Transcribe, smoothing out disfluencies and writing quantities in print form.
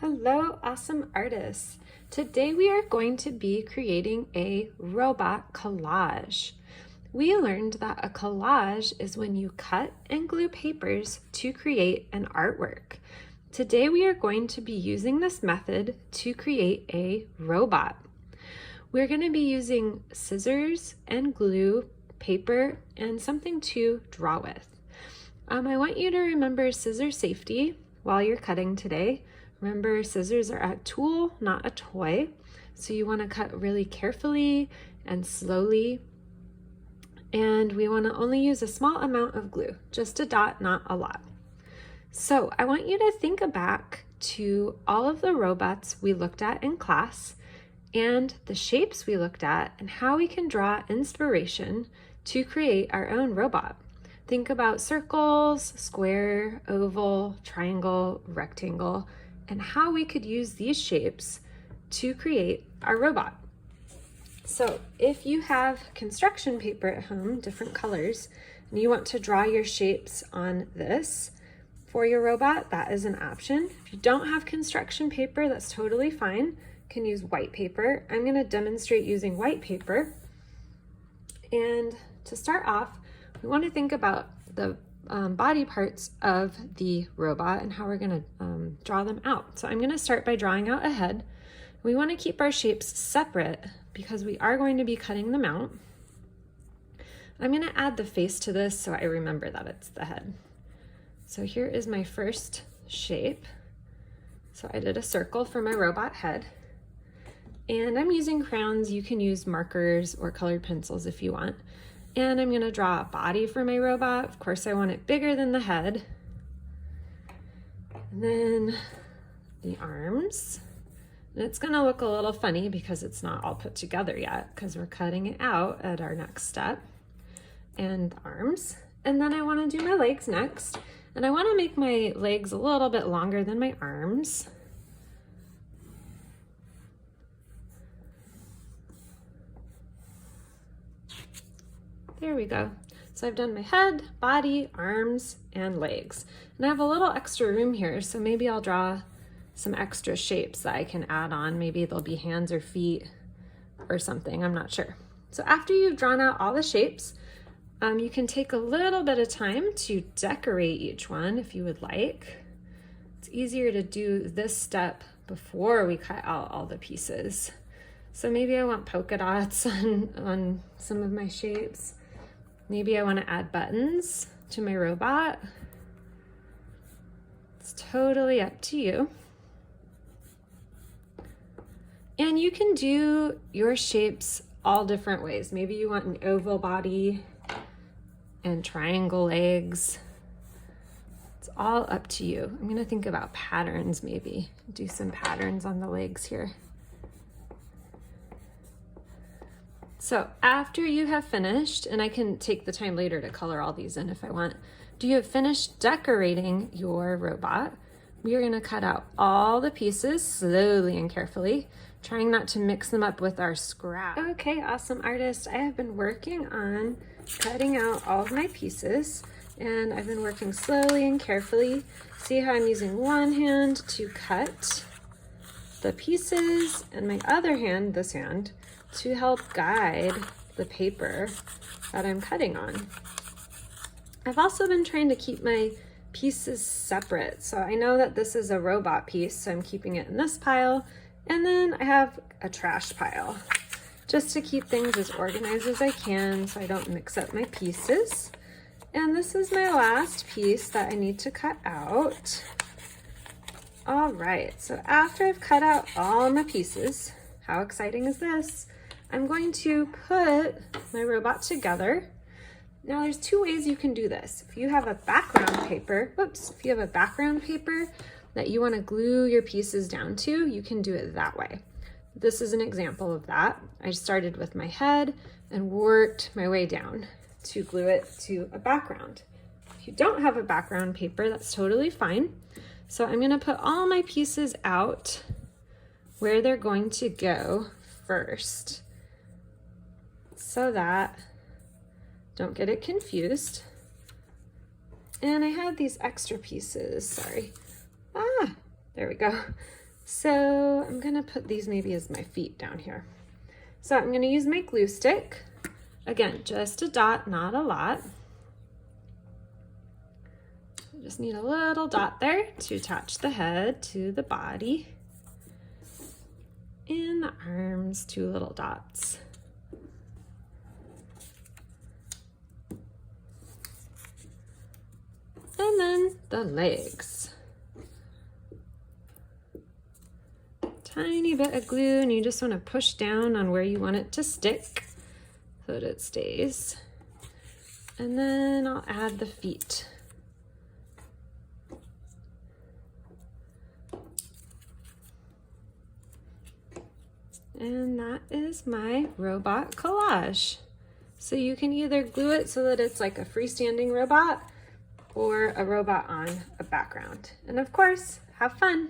Hello, awesome artists. Today we are going to be creating a robot collage. We learned that a collage is when you cut and glue papers to create an artwork. Today we are going to be using this method to create a robot. We're going to be using scissors and glue, paper, and something to draw with. I want you to remember scissor safety while you're cutting today. Remember, scissors are a tool, not a toy. So you want to cut really carefully and slowly. And we want to only use a small amount of glue, just a dot, not a lot. So I want you to think back to all of the robots we looked at in class and the shapes we looked at and how we can draw inspiration to create our own robot. Think about circles, square, oval, triangle, rectangle, and how we could use these shapes to create our robot. So if you have construction paper at home, different colors, and you want to draw your shapes on this for your robot, that is an option. If you don't have construction paper, that's totally fine. You can use white paper. I'm going to demonstrate using white paper. And to start off, we want to think about the body parts of the robot and how we're going to draw them out. So I'm going to start by drawing out a head. We want to keep our shapes separate because we are going to be cutting them out. I'm going to add the face to this so I remember that it's the head. So here is my first shape. So I did a circle for my robot head. And I'm using crayons. You can use markers or colored pencils if you want. And I'm going to draw a body for my robot. Of course, I want it bigger than the head. And then the arms. And it's going to look a little funny because it's not all put together yet because we're cutting it out at our next step. And the arms. And then I want to do my legs next. And I want to make my legs a little bit longer than my arms. There we go. So I've done my head, body, arms, and legs. And I have a little extra room here, so maybe I'll draw some extra shapes that I can add on. Maybe they'll be hands or feet or something, I'm not sure. So after you've drawn out all the shapes, you can take a little bit of time to decorate each one if you would like. It's easier to do this step before we cut out all the pieces. So maybe I want polka dots on some of my shapes. Maybe I want to add buttons to my robot. It's totally up to you. And you can do your shapes all different ways. Maybe you want an oval body and triangle legs. It's all up to you. I'm going to think about patterns maybe. Do some patterns on the legs here. So after you have finished, and I can take the time later to color all these in if I want, do you have finished decorating your robot? We are going to cut out all the pieces slowly and carefully, trying not to mix them up with our scrap. Okay, awesome artist. I have been working on cutting out all of my pieces, and I've been working slowly and carefully. See how I'm using one hand to cut the pieces, and my other hand, this hand, to help guide the paper that I'm cutting on. I've also been trying to keep my pieces separate. So I know that this is a robot piece, so I'm keeping it in this pile. And then I have a trash pile, just to keep things as organized as I can so I don't mix up my pieces. And this is my last piece that I need to cut out. All right, so after I've cut out all my pieces, how exciting is this? I'm going to put my robot together. Now there's two ways you can do this. If you have a background paper, if you have a background paper that you want to glue your pieces down to, you can do it that way. This is an example of that. I started with my head and worked my way down to glue it to a background. If you don't have a background paper, that's totally fine. So I'm going to put all my pieces out where they're going to go first, so that don't get it confused. And I had these extra pieces, sorry. There we go. So I'm gonna put these maybe as my feet down here. So I'm gonna use my glue stick. Again, just a dot, not a lot. I just need a little dot there to attach the head to the body. And the arms, 2 little dots. And then the legs. Tiny bit of glue, and you just want to push down on where you want it to stick so that it stays. And then I'll add the feet. And that is my robot collage. So you can either glue it so that it's like a freestanding robot or a robot on a background. And of course, have fun.